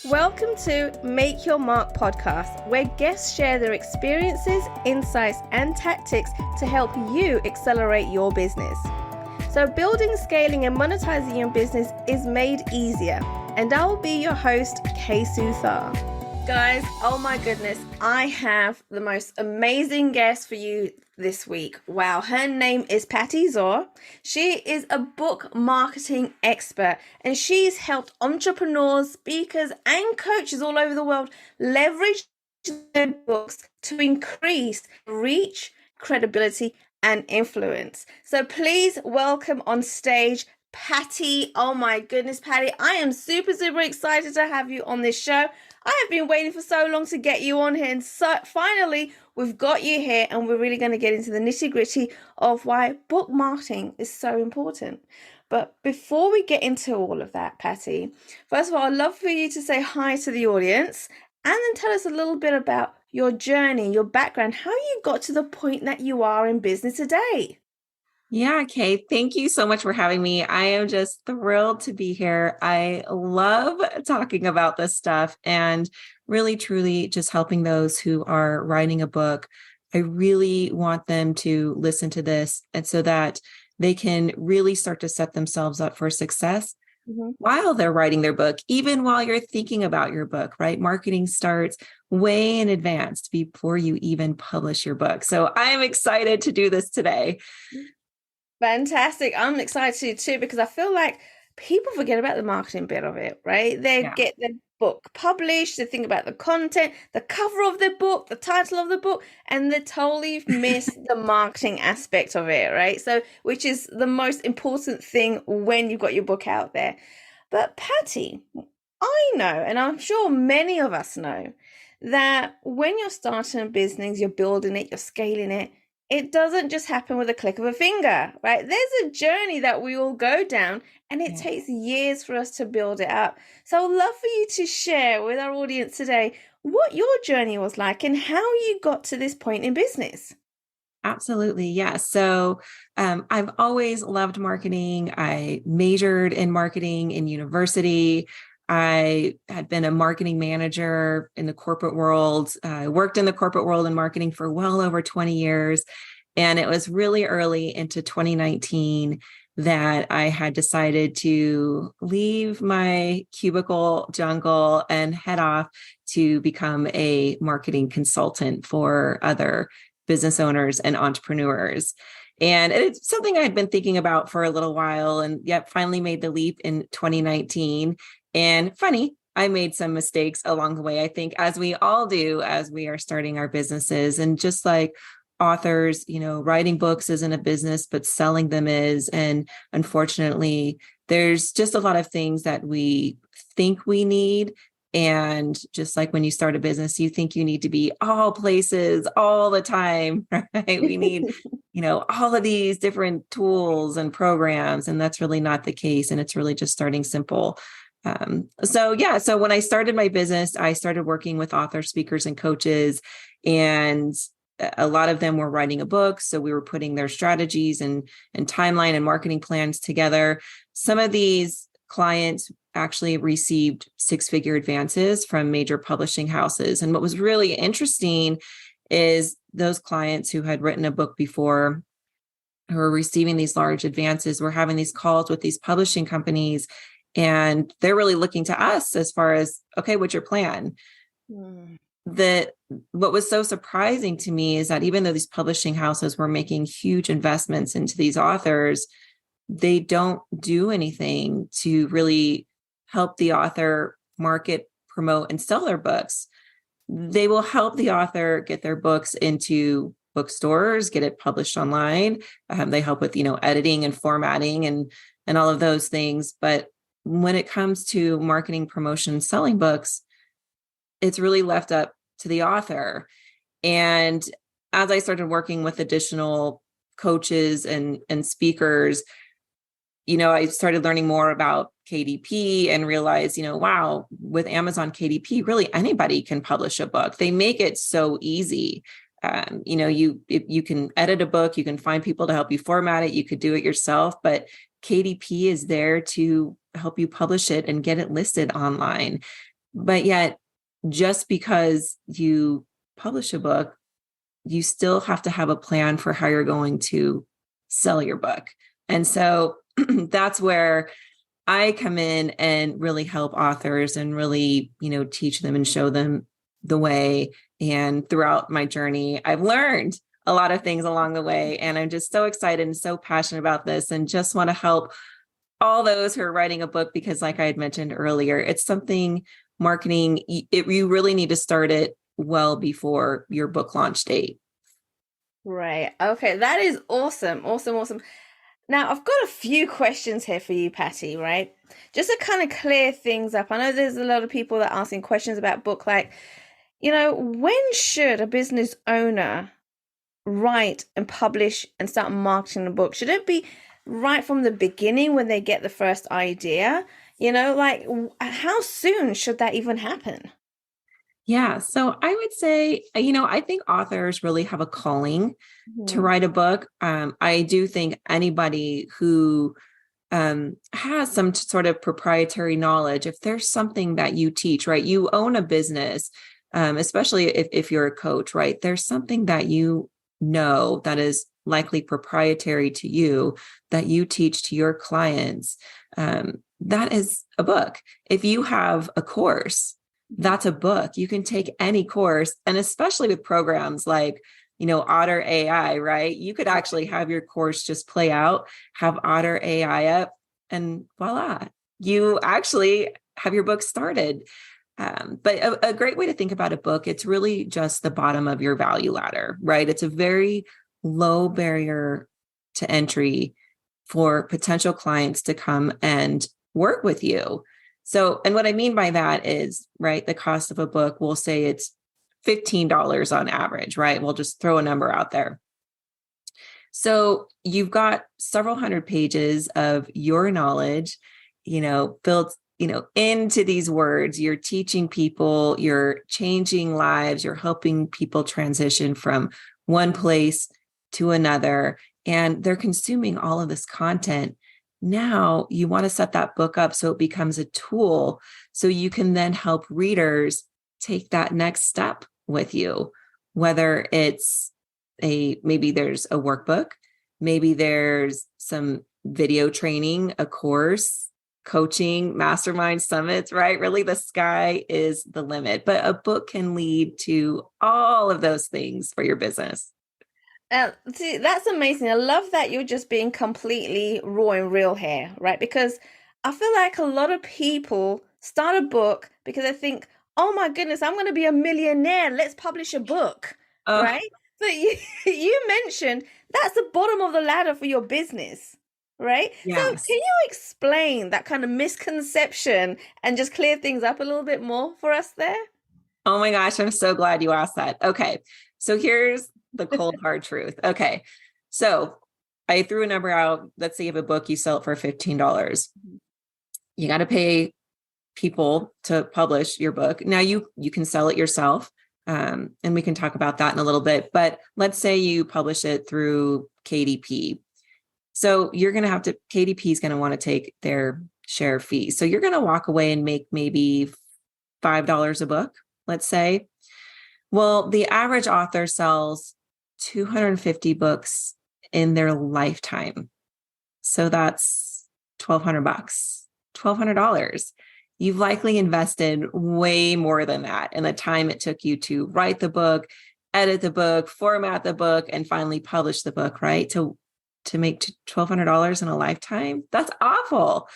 Welcome to Make Your Mark podcast, where guests share their experiences, insights, and tactics to help you accelerate your business. So building, scaling, and monetizing your business is made easier. And I will be your host, Patti Zorr. Guys, oh my goodness, I have the most amazing guest for you this week. Wow, her name is Patti Zorr. She is a book marketing expert, and she's helped entrepreneurs, speakers, and coaches all over the world leverage their books to increase reach, credibility, and influence. So please welcome on stage Patti. Oh my goodness, Patti, I am super excited to have you on this show. I have been waiting for so long to get you on here, and so finally we've got you here, and we're really going to get into the nitty-gritty of why book marketing is so important. But before we get into all of that, Patti, first of all, I'd love for you to say hi to the audience and then tell us a little bit about your journey, your background, how you got to the point that you are in business today. Yeah, Kate, thank you so much for having me. I am just thrilled to be here. I love talking about this stuff and really, truly just helping those who are writing a book. I really want them to listen to this and so that they can really start to set themselves up for success while they're writing their book, even while you're thinking about your book, right? Marketing starts way in advance before you even publish your book. So I'm excited to do this today. Fantastic. I'm excited too, because I feel like people forget about the marketing bit of it, right? They get the book published, they think about the content, the cover of the book, the title of the book, and they totally miss the marketing aspect of it, right? So, which is the most important thing when you've got your book out there. But Patti, I know, and I'm sure many of us know, that when you're starting a business, you're building it, you're scaling it, it doesn't just happen with a click of a finger, right? There's a journey that we all go down, and it takes years for us to build it up. So I'd love for you to share with our audience today what your journey was like and how you got to this point in business. Absolutely. Yes. So I've always loved marketing. I majored in marketing in university. I had been a marketing manager in the corporate world. I worked in the corporate world in marketing for well over 20 years. And it was really early into 2019 that I had decided to leave my cubicle jungle and head off to become a marketing consultant for other business owners and entrepreneurs. And it's something I had been thinking about for a little while, and yet finally made the leap in 2019. And funny, I made some mistakes along the way, I think, as we all do as we are starting our businesses. And just like authors, writing books isn't a business, but selling them is. And unfortunately, there's just a lot of things that we think we need. And just like when you start a business, you think you need to be all places all the time, right? We need, all of these different tools and programs, and that's really not the case. And it's really just starting simple. So when I started my business, I started working with authors, speakers, and coaches, and a lot of them were writing a book. So we were putting their strategies and timeline and marketing plans together. Some of these clients actually received six-figure advances from major publishing houses. And what was really interesting is those clients who had written a book before, who were receiving these large advances, were having these calls with these publishing companies. And they're really looking to us as far as, okay, what's your plan? What was so surprising to me is that even though these publishing houses were making huge investments into these authors, they don't do anything to really help the author market, promote, and sell their books. They will help the author get their books into bookstores, get it published online. They help with, editing and formatting and all of those things. But when it comes to marketing, promotion, selling books, it's really left up to the author. And as I started working with additional coaches and speakers, I started learning more about KDP and realized, wow, with Amazon KDP, really anybody can publish a book. They make it so easy. You can edit a book, you can find people to help you format it, you could do it yourself, but KDP is there to help you publish it and get it listed online. But yet, just because you publish a book, you still have to have a plan for how you're going to sell your book. And so that's where I come in and really help authors and really, teach them and show them the way. And throughout my journey, I've learned a lot of things along the way. And I'm just so excited and so passionate about this and just want to help all those who are writing a book, because like I had mentioned earlier, it's something marketing, you really need to start it well before your book launch date. Right. Okay. That is awesome. Awesome. Awesome. Now, I've got a few questions here for you, Patti, right? Just to kind of clear things up. I know there's a lot of people that are asking questions about book, like, when should a business owner write and publish and start marketing a book? Should it be right from the beginning when they get the first idea? Like, how soon should that even happen? Yeah. So I would say, I think authors really have a calling to Mhm. write a book. I do think anybody who has some sort of proprietary knowledge, if there's something that you teach, right? You own a business, especially if you're a coach, right? There's something that that is likely proprietary to you that you teach to your clients. That is a book. If you have a course, that's a book. You can take any course, and especially with programs like, Otter AI, right? You could actually have your course just play out, have Otter AI up, and voila, you actually have your book started. But a great way to think about a book, it's really just the bottom of your value ladder, right? It's a very low barrier to entry for potential clients to come and work with you. So, and what I mean by that is, right, the cost of a book, we'll say it's $15 on average, right? We'll just throw a number out there. So you've got several hundred pages of your knowledge, built, into these words. You're teaching people, you're changing lives, you're helping people transition from one place to another, and they're consuming all of this content. Now you want to set that book up so it becomes a tool so you can then help readers take that next step with you, whether it's maybe there's a workbook, maybe there's some video training, a course, coaching, mastermind summits, right? Really, the sky is the limit, but a book can lead to all of those things for your business. See, that's amazing. I love that you're just being completely raw and real here, right? Because I feel like a lot of people start a book because they think, oh my goodness, I'm going to be a millionaire. Let's publish a book, Uh, right? But you mentioned that's the bottom of the ladder for your business, right? So can yes. you explain that kind of misconception and just clear things up a little bit more for us there? Oh my gosh, I'm so glad you asked that. Okay. So here's the cold hard truth. Okay. So I threw a number out. Let's say you have a book, you sell it for $15. You got to pay people to publish your book. Now you can sell it yourself. And we can talk about that in a little bit, but let's say you publish it through KDP. So you're going to have to, KDP is going to want to take their share fee. So you're going to walk away and make maybe $5 a book, let's say. Well, the average author sells 250 books in their lifetime. So that's 1,200 bucks, $1,200. You've likely invested way more than that in the time it took you to write the book, edit the book, format the book, and finally publish the book, right? To make $1,200 in a lifetime. That's awful.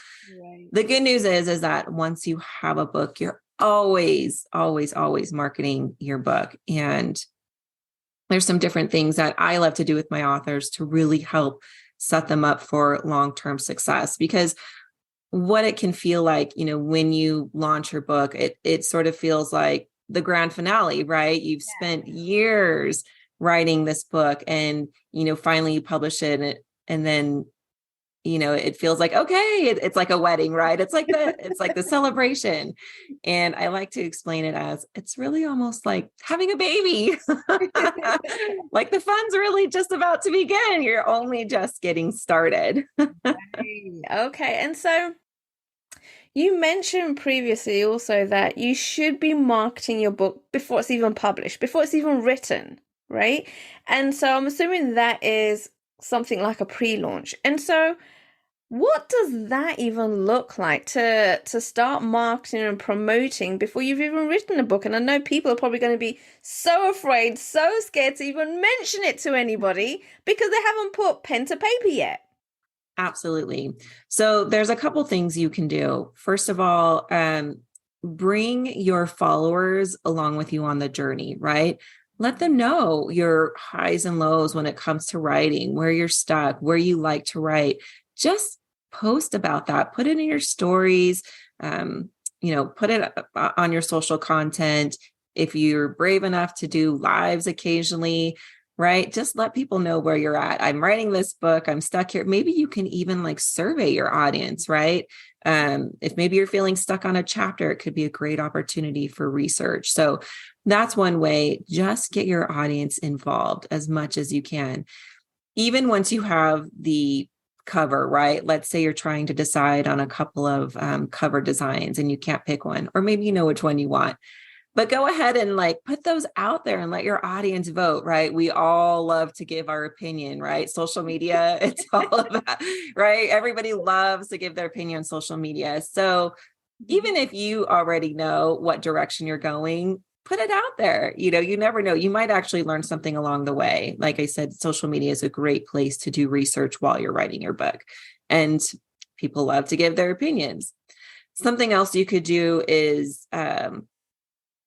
Right. The good news is that once you have a book, you're always, always, always marketing your book. And there's some different things that I love to do with my authors to really help set them up for long-term success. Because what it can feel like, when you launch your book, it sort of feels like the grand finale, right? You've spent years writing this book and, finally you publish it and then, it feels like, okay, it's like a wedding, right? It's like the celebration. And I like to explain it as it's really almost like having a baby. Like the fun's really just about to begin. You're only just getting started. Right. Okay. And so You mentioned previously also that you should be marketing your book before it's even published, before it's even written, right? And so I'm assuming that is something like a pre-launch. And so what does that even look like to start marketing and promoting before you've even written a book? And I know people are probably going to be so afraid, so scared to even mention it to anybody because they haven't put pen to paper yet. Absolutely. So there's a couple things you can do. First of all, bring your followers along with you on the journey, right? Let them know your highs and lows when it comes to writing, where you're stuck, where you like to write. Just post about that. Put it in your stories. Put it on your social content. If you're brave enough to do lives occasionally, right? Just let people know where you're at. I'm writing this book. I'm stuck here. Maybe you can even like survey your audience, right? If maybe you're feeling stuck on a chapter, it could be a great opportunity for research. So that's one way. Just get your audience involved as much as you can. Even once you have the cover, right? Let's say you're trying to decide on a couple of cover designs and you can't pick one, or maybe you know which one you want. But go ahead and like put those out there and let your audience vote, right? We all love to give our opinion, right? Social media, it's all about, right? Everybody loves to give their opinion on social media. So even if you already know what direction you're going, put it out there. You never know. You might actually learn something along the way. Like I said, social media is a great place to do research while you're writing your book. And people love to give their opinions. Something else you could do is,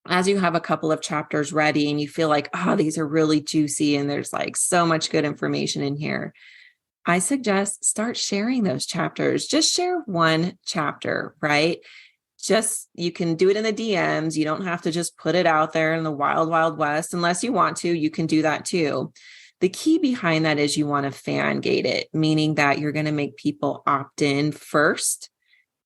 as you have a couple of chapters ready and you feel like, oh, these are really juicy and there's like so much good information in here, I suggest start sharing those chapters. Just share one chapter, right? You can do it in the DMs. You don't have to just put it out there in the wild, wild west. Unless you want to, you can do that too. The key behind that is you want to fan gate it, meaning that you're going to make people opt in first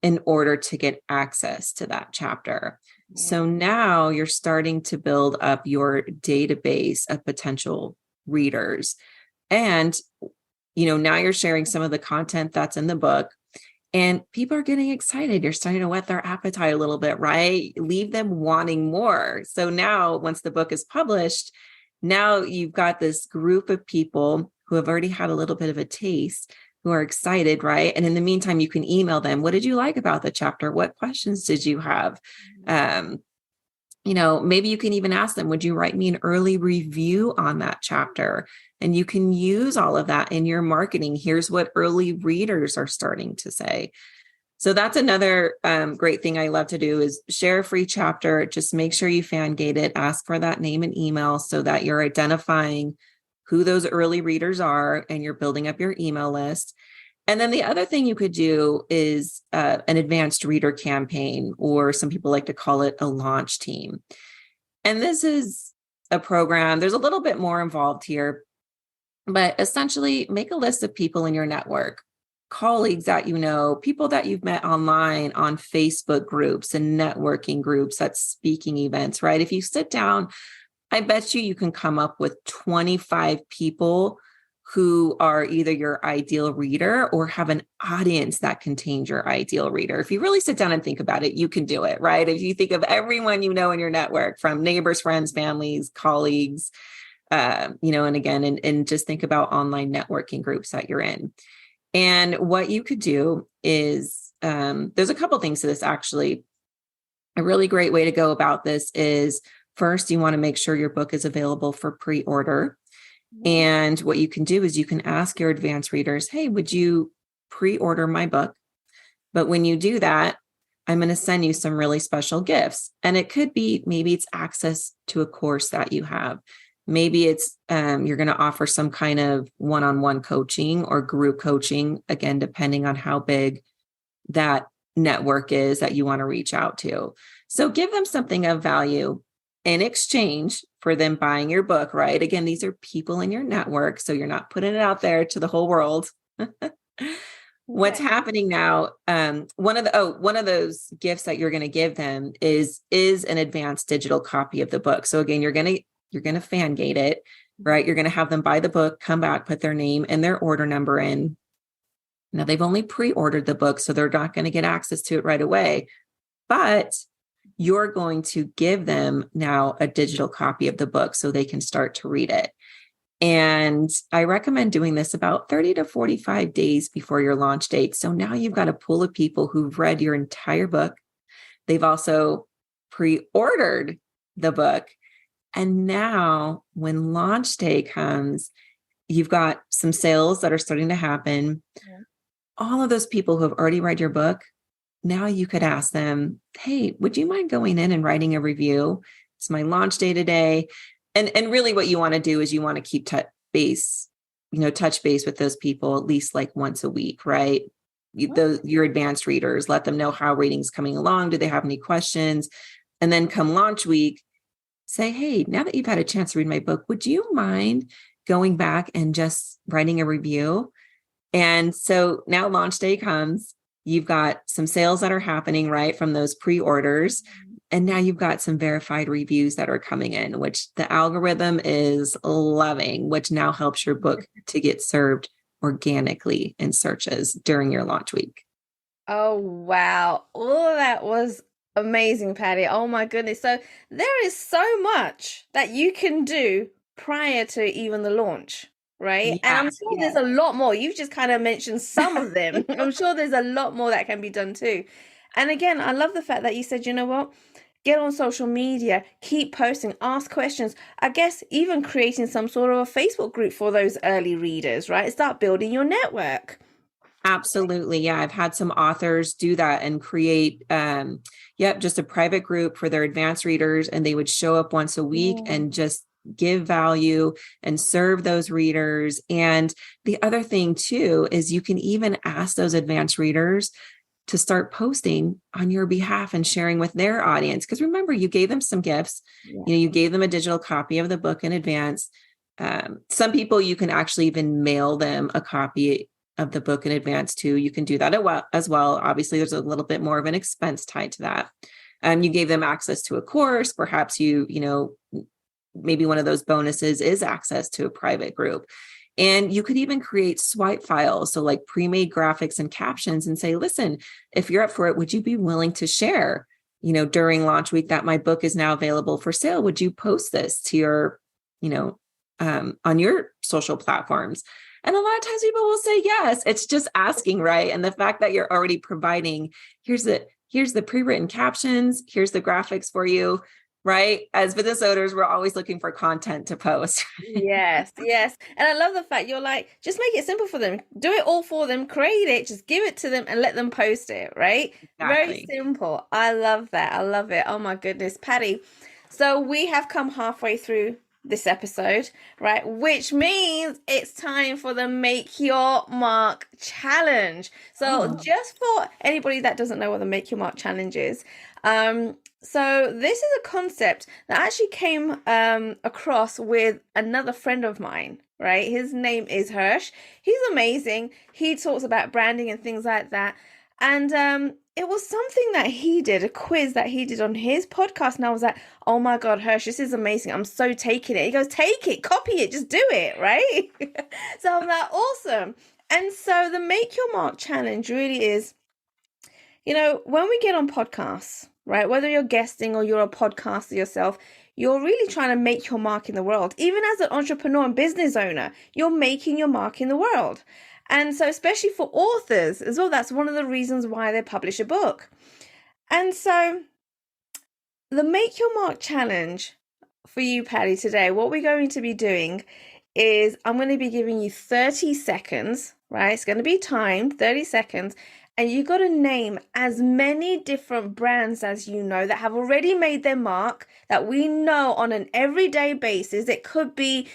in order to get access to that chapter. So now you're starting to build up your database of potential readers. And, now you're sharing some of the content that's in the book and people are getting excited. You're starting to whet their appetite a little bit, right? Leave them wanting more. So now once the book is published, now you've got this group of people who have already had a little bit of a taste, who are excited, right? And in the meantime, you can email them. What did you like about the chapter? What questions did you have? Maybe you can even ask them, would you write me an early review on that chapter? And you can use all of that in your marketing. Here's what early readers are starting to say. So that's another great thing I love to do is share a free chapter. Just make sure you fan gate it, ask for that name and email so that you're identifying who those early readers are and you're building up your email list. And then the other thing you could do is an advanced reader campaign, or some people like to call it a launch team. And this is a program, there's a little bit more involved here, but essentially make a list of people in your network, colleagues that people that you've met online on Facebook groups and networking groups at speaking events, right? If you sit down, I bet you can come up with 25 people who are either your ideal reader or have an audience that contains your ideal reader. If you really sit down and think about it, you can do it, right? If you think of everyone in your network, from neighbors, friends, families, colleagues, and just think about online networking groups that you're in. And what you could do is, there's a couple things to this, actually. A really great way to go about this is, first, you want to make sure your book is available for pre-order. And what you can do is you can ask your advanced readers, hey, would you pre-order my book? But when you do that, I'm going to send you some really special gifts. And it could be, maybe it's access to a course that you have. Maybe it's you're going to offer some kind of one-on-one coaching or group coaching, again, depending on how big that network is that you want to reach out to. So give them something of value in exchange for them buying your book, right? Again, these are people in your network, so you're not putting it out there to the whole world. What's happening now? One of those gifts that you're going to give them is an advanced digital copy of the book. So again, you're going to fan gate it, right? You're going to have them buy the book, come back, put their name and their order number in. Now they've only pre-ordered the book, so they're not going to get access to it right away, but you're going to give them now a digital copy of the book so they can start to read it. And I recommend doing this about 30 to 45 days before your launch date. So now you've got a pool of people who've read your entire book. They've also pre-ordered the book. And now when launch day comes, you've got some sales that are starting to happen. Yeah. All of those people who have already read your book, now you could ask them, hey, would you mind going in and writing a review? It's my launch day today. And really what you want to do is you want to keep touch base with those people at least like once a week, right? Your advanced readers, let them know how reading's coming along. Do they have any questions? And then come launch week, say, hey, now that you've had a chance to read my book, would you mind going back and just writing a review? And so now launch day comes, you've got some sales that are happening, right, from those pre-orders. And now you've got some verified reviews that are coming in, which the algorithm is loving, which now helps your book to get served organically in searches during your launch week. Oh, wow. All of that was amazing, Patti. Oh, my goodness. So there is so much that you can do prior to even the launch, right? Yeah, and I'm sure there's a lot more. You've just kind of mentioned some of them. I'm sure there's a lot more that can be done too. And again, I love the fact that you said, you know what? Get on social media, keep posting, ask questions. I guess even creating some sort of a Facebook group for those early readers, right? Start building your network. Absolutely. Yeah. I've had some authors do that and create, just a private group for their advanced readers. And they would show up once a week and just give value and serve those readers. And the other thing too, is you can even ask those advanced readers to start posting on your behalf and sharing with their audience. Because remember, you gave them some gifts. Yeah. You gave them a digital copy of the book in advance. Some people, you can actually even mail them a copy of the book in advance too. You can do that as well. Obviously, there's a little bit more of an expense tied to that. You gave them access to a course. Perhaps maybe one of those bonuses is access to a private group. And you could even create swipe files, so like pre-made graphics and captions, and say, listen, if you're up for it, would you be willing to share, during launch week that my book is now available for sale? Would you post this to your, on your social platforms? And a lot of times people will say yes. It's just asking, right? And the fact that you're already providing, here's the pre-written captions, here's the graphics for you. Right? As business owners, we're always looking for content to post. Yes. And I love the fact you're like, just make it simple for them. Do it all for them, create it, just give it to them and let them post it, right? Exactly. Very simple. I love that. I love it. Oh my goodness, Patti. So we have come halfway through this episode, right? Which means it's time for the Make Your Mark Challenge. So just for anybody that doesn't know what the Make Your Mark Challenge is, so this is a concept that actually came across with another friend of mine, right? His name is Hirsch. He's amazing. He talks about branding and things like that. And it was something that he did, a quiz that he did on his podcast. And I was like, oh my God, Hirsch, this is amazing. I'm so taking it. He goes, take it, copy it, just do it, right? So I'm like, awesome. And so the Make Your Mark Challenge really is, when we get on podcasts, right? Whether you're guesting or you're a podcaster yourself, you're really trying to make your mark in the world. Even as an entrepreneur and business owner, you're making your mark in the world. And so especially for authors as well, that's one of the reasons why they publish a book. And so the Make Your Mark Challenge for you, Patti, today, what we're going to be doing is I'm going to be giving you 30 seconds, right? It's going to be timed, 30 seconds. And you got to name as many different brands as you know that have already made their mark, that we know on an everyday basis. It could be,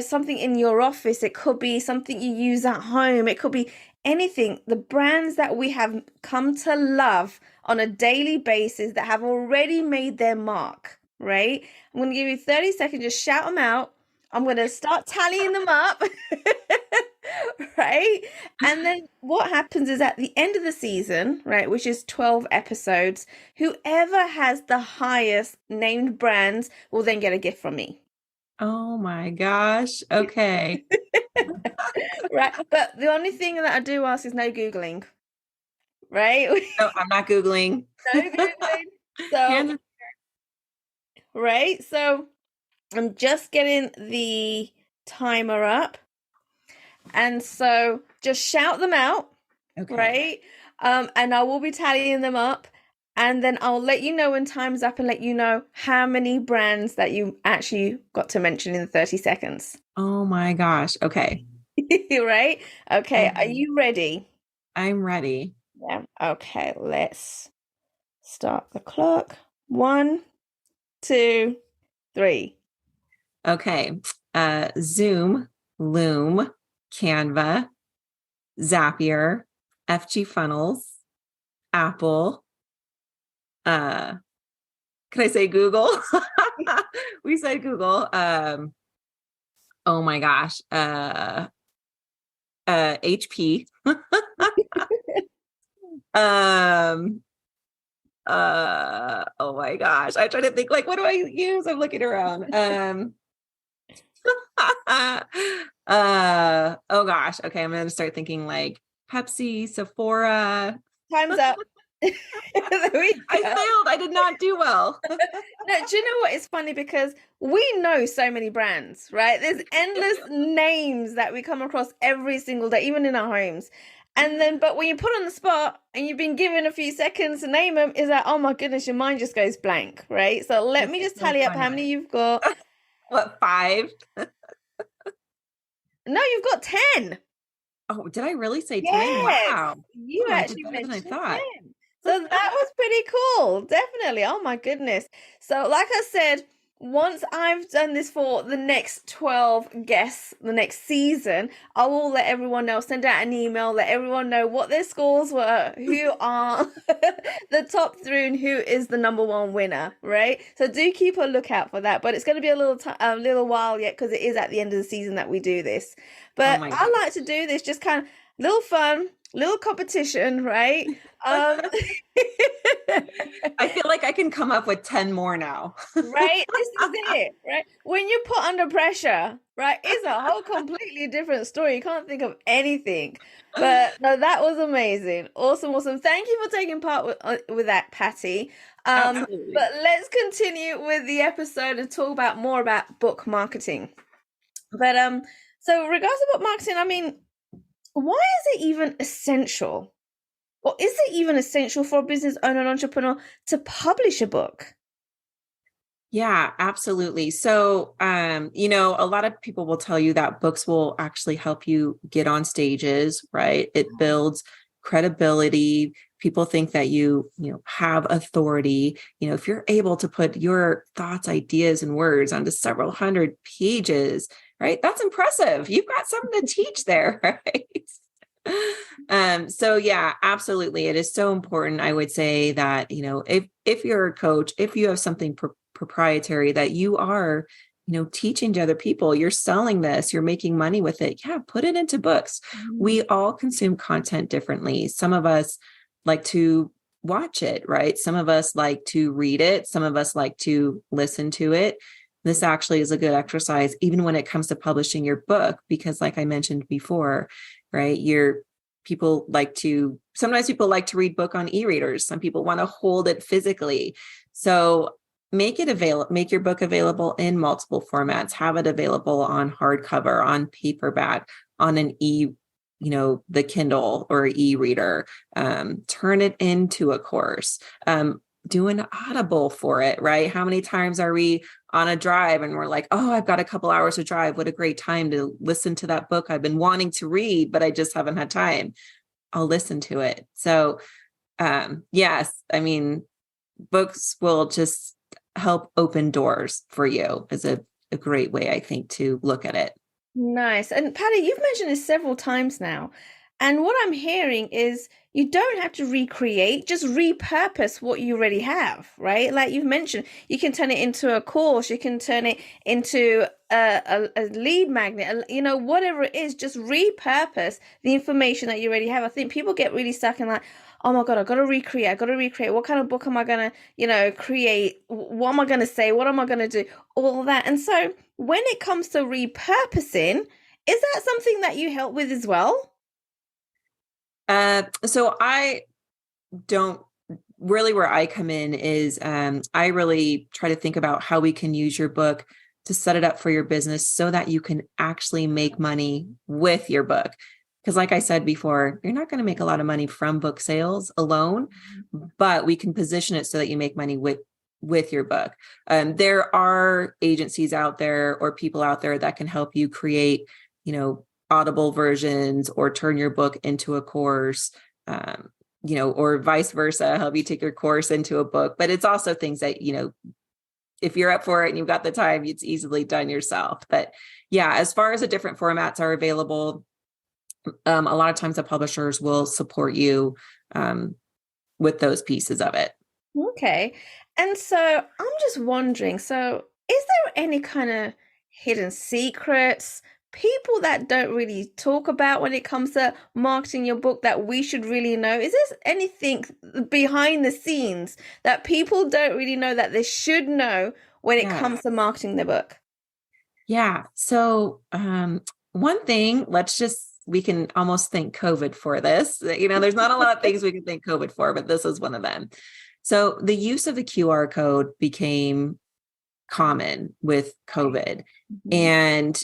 something in your office. It could be something you use at home. It could be anything. The brands that we have come to love on a daily basis that have already made their mark, right? I'm going to give you 30 seconds. Just shout them out. I'm going to start tallying them up. Right? And then what happens is at the end of the season, right, which is 12 episodes, whoever has the highest named brands will then get a gift from me. Oh my gosh. Okay. Right. But the only thing that I do ask is no Googling, right? No, I'm not Googling. No Googling. So, Hands. right. So I'm just getting the timer up. And so just shout them out, Okay. right? And I will be tallying them up. And then I'll let you know when time's up and let you know how many brands that you actually got to mention in 30 seconds. Oh my gosh. Okay. Right? Okay. Are Okay. you ready? I'm ready. Yeah. Okay. Let's start the clock. One, two, three. Okay. Zoom, Loom, Canva, Zapier, FG Funnels, Apple. Can I say Google? We said Google. Oh my gosh. HP. Um, oh my gosh. I try to think like, what do I use? I'm looking around. Oh gosh. Okay, I'm gonna start thinking like Pepsi, Sephora. Time's up. There we I go. failed. I did not do well. No, do you know what? It's funny because we know so many brands, right? There's endless names that we come across every single day, even in our homes. And then, but when you put on the spot and you've been given a few seconds to name them, is that, oh my goodness, your mind just goes blank, right? So let me It's just so tally up how funny. many you've got. What, five? No, you've got 10. Oh, did I really say 10? Yes, Wow. you Oh, I did actually better than I mentioned thought. 10. So that was pretty cool. Definitely. Oh my goodness. So, like I said, once I've done this for the next 12 guests, the next season, I will let everyone know, send out an email, let everyone know what their scores were, who are the top three, and who is the number one winner, right? So do keep a lookout for that. But it's going to be a little while yet because it is at the end of the season that we do this. Oh But my I like gosh. to do this just kind of little fun, little competition, right? Um, I feel like I can come up with 10 more now. right? This is it, right? When you're put under pressure, right? It's a whole completely different story. You can't think of anything. But no, that was amazing. Awesome, awesome. Thank you for taking part with that, Patty. Absolutely. But let's continue with the episode and talk about more about book marketing. But so regards to book marketing, I mean, why is it even essential? Or is it even essential for a business owner and entrepreneur to publish a book? Yeah, absolutely. So, a lot of people will tell you that books will actually help you get on stages, right? It builds credibility. People think that have authority. If you're able to put your thoughts, ideas, and words onto several hundred pages, right? That's impressive. You've got something to teach there, right? So yeah, absolutely. It is so important. I would say that, if you're a coach, if you have something proprietary that you are, teaching to other people, you're selling this, you're making money with it. Yeah, put it into books. We all consume content differently. Some of us like to watch it, right? Some of us like to read it. Some of us like to listen to it. This actually is a good exercise, even when it comes to publishing your book, because like I mentioned before, right? Sometimes people like to read book on e-readers. Some people want to hold it physically. So make your book available in multiple formats, have it available on hardcover, on paperback, on the Kindle or e-reader, turn it into a course, do an Audible for it, right? How many times are we on a drive and we're like, oh, I've got a couple hours to drive. What a great time to listen to that book I've been wanting to read, but I just haven't had time. I'll listen to it. So, yes, I mean, books will just help open doors for you is a great way, I think, to look at it. Nice. And Patty, you've mentioned this several times now. And what I'm hearing is you don't have to recreate, just repurpose what you already have, right? Like you've mentioned, you can turn it into a course, you can turn it into a lead magnet, whatever it is, just repurpose the information that you already have. I think people get really stuck in like, oh my God, I got to recreate. I got to recreate. What kind of book am I going to, create? What am I going to say? What am I going to do? All that. And so when it comes to repurposing, is that something that you help with as well? So I don't really, where I come in is I really try to think about how we can use your book to set it up for your business so that you can actually make money with your book. Because like I said before, you're not going to make a lot of money from book sales alone, but we can position it so that you make money with your book. There are agencies out there or people out there that can help you create, audible versions or turn your book into a course, or vice versa, help you take your course into a book. But it's also things that, if you're up for it and you've got the time, it's easily done yourself. But yeah, as far as the different formats are available, a lot of times the publishers will support you with those pieces of it. Okay. And so I'm just wondering, so is there any kind of hidden secrets, people that don't really talk about when it comes to marketing your book that we should really know? Is there anything behind the scenes that people don't really know that they should know when it comes to marketing the book? Yeah. So one thing, we can almost thank COVID for this. There's not a lot of things we can thank COVID for, but this is one of them. So the use of the QR code became common with COVID. Mm-hmm. And,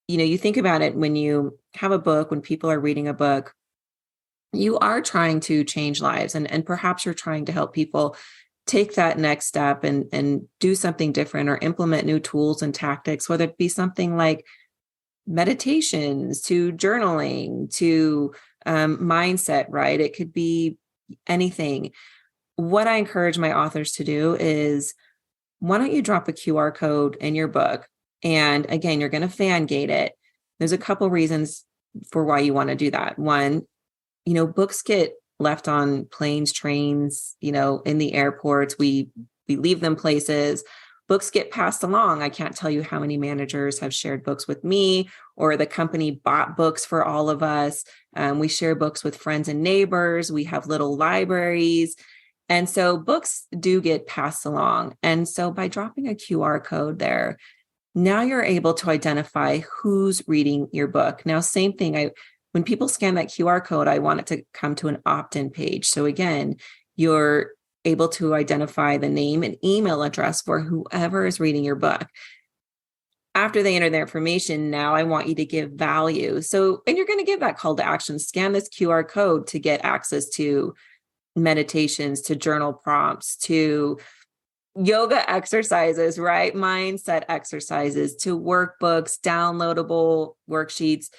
you think about it, when you have a book, when people are reading a book, you are trying to change lives, and perhaps you're trying to help people take that next step and do something different or implement new tools and tactics, whether it be something like meditations to journaling to mindset, right? It could be anything. What I encourage my authors to do is, why don't you drop a QR code in your book? And again, you're going to fan gate it. There's a couple reasons for why you want to do that. One, books get left on planes, trains, in the airports. We leave them places. Books get passed along. I can't tell you how many managers have shared books with me, or the company bought books for all of us. We share books with friends and neighbors. We have little libraries. And so books do get passed along. And so by dropping a QR code there, now you're able to identify who's reading your book. Now, same thing. When people scan that QR code, I want it to come to an opt-in page. So again, you're able to identify the name and email address for whoever is reading your book. After they enter their information, now I want you to give value. So, and you're going to give that call to action. Scan this QR code to get access to meditations, to journal prompts, to yoga exercises, right? Mindset exercises, to workbooks, downloadable worksheets.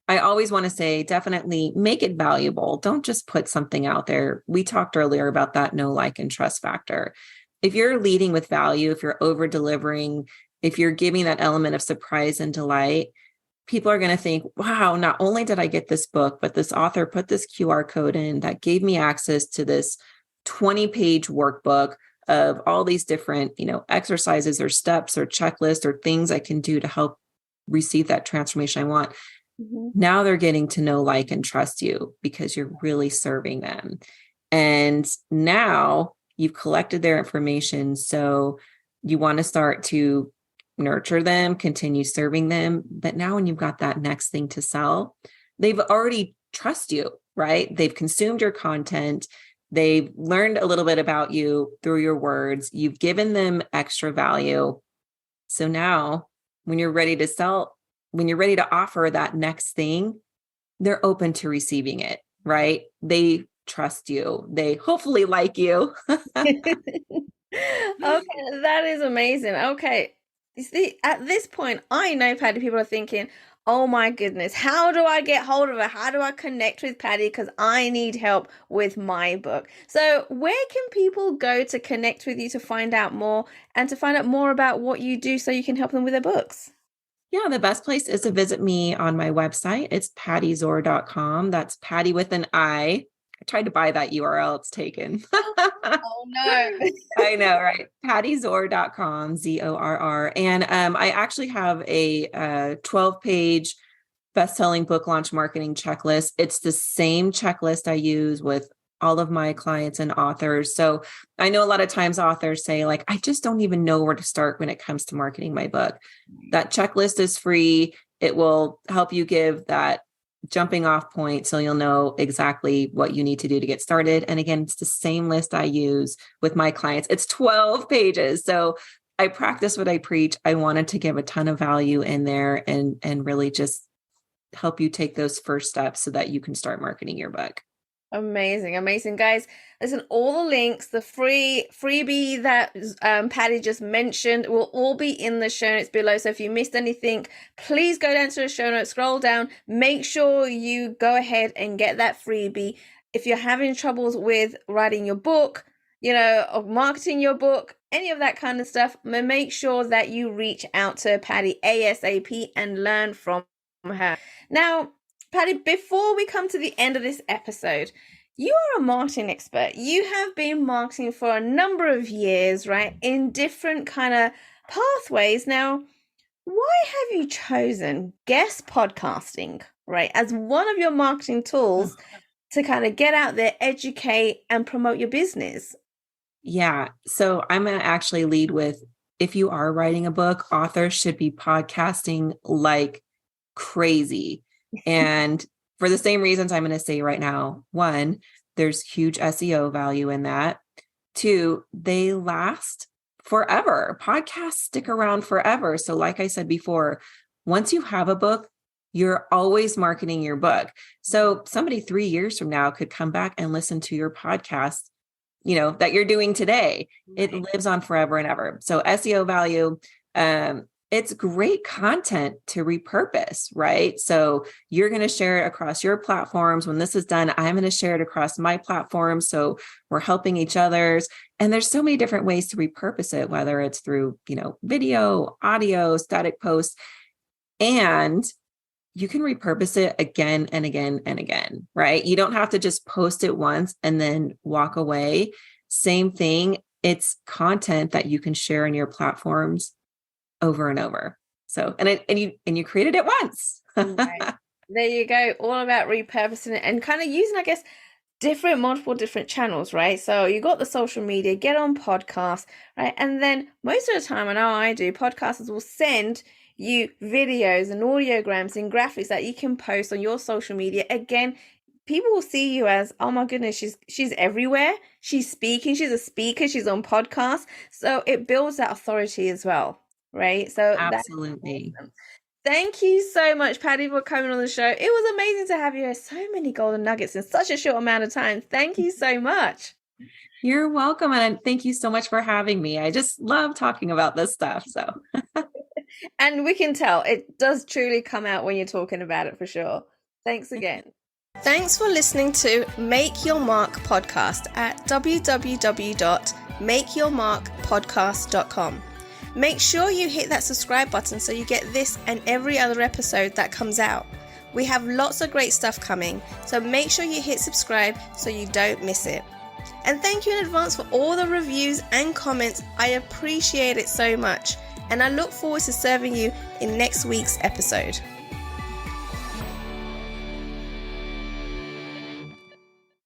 I always want to say, definitely make it valuable. Don't just put something out there. We talked earlier about that know, like, and trust factor. If you're leading with value, if you're over delivering, if you're giving that element of surprise and delight, people are going to think, wow, not only did I get this book, but this author put this QR code in that gave me access to this 20-page workbook of all these different, exercises or steps or checklists or things I can do to help receive that transformation I want. Mm-hmm. Now they're getting to know, like, and trust you because you're really serving them. And now you've collected their information. So you want to start to nurture them, continue serving them. But now when you've got that next thing to sell, they've already trust you, right? They've consumed your content. They've learned a little bit about you through your words. You've given them extra value. So now when you're ready to sell, when you're ready to offer that next thing, they're open to receiving it, right? They trust you. They hopefully like you. Okay, that is amazing. Okay. You see, at this point, I know, Patty, people are thinking, oh my goodness, how do I get hold of her? How do I connect with Patty? Because I need help with my book. So where can people go to connect with you to find out more and to find out more about what you do so you can help them with their books? Yeah, the best place is to visit me on my website. It's pattizorr.com. That's Patty with an I. I tried to buy that URL. It's taken. Oh, no. I know, right? pattizorr.com, Zorr. And I actually have a 12-page best-selling book launch marketing checklist. It's the same checklist I use with all of my clients and authors. So I know a lot of times authors say like, I just don't even know where to start when it comes to marketing my book. That checklist is free. It will help you give that jumping off point so you'll know exactly what you need to do to get started. And again, it's the same list I use with my clients. It's 12 pages. So I practice what I preach. I wanted to give a ton of value in there and really just help you take those first steps so that you can start marketing your book. Amazing, guys. Listen, all the links, the freebie that Patti just mentioned will all be in the show notes below. So if you missed anything, please go down to the show notes, scroll down, make sure you go ahead and get that freebie. If you're having troubles with writing your book, or marketing your book, any of that kind of stuff, make sure that you reach out to Patti ASAP and learn from her. Now, Patti, before we come to the end of this episode, you are a marketing expert. You have been marketing for a number of years, right? In different kind of pathways. Now, why have you chosen guest podcasting, right, as one of your marketing tools to kind of get out there, educate, and promote your business? Yeah. So I'm going to actually lead with, if you are writing a book, authors should be podcasting like crazy. And for the same reasons I'm going to say right now, one, there's huge SEO value in that. Two, they last forever. Podcasts stick around forever. So like I said before, once you have a book, you're always marketing your book. So somebody 3 years from now could come back and listen to your podcast, that you're doing today. It lives on forever and ever. So SEO value, it's great content to repurpose, right? So you're going to share it across your platforms. When this is done, I'm going to share it across my platform. So we're helping each other's. And there's so many different ways to repurpose it, whether it's through, video, audio, static posts, and you can repurpose it again and again and again, right? You don't have to just post it once and then walk away. Same thing. It's content that you can share in your platforms over and over. So, and you created it once. Right. There you go. All about repurposing it and kind of using, I guess, multiple different channels, right? So you got the social media, get on podcasts, right? And then most of the time, I know I do, podcasters will send you videos and audiograms and graphics that you can post on your social media. Again, people will see you as, oh my goodness, she's everywhere. She's speaking. She's a speaker. She's on podcasts. So it builds that authority as well. Right. So absolutely. Awesome. Thank you so much, Patti, for coming on the show. It was amazing to have you. So many golden nuggets in such a short amount of time. Thank you so much. You're welcome. And thank you so much for having me. I just love talking about this stuff. So, and we can tell it does truly come out when you're talking about it for sure. Thanks again. Thanks for listening to Make Your Mark podcast at www.makeyourmarkpodcast.com. Make sure you hit that subscribe button so you get this and every other episode that comes out. We have lots of great stuff coming, so make sure you hit subscribe so you don't miss it. And thank you in advance for all the reviews and comments. I appreciate it so much, and I look forward to serving you in next week's episode.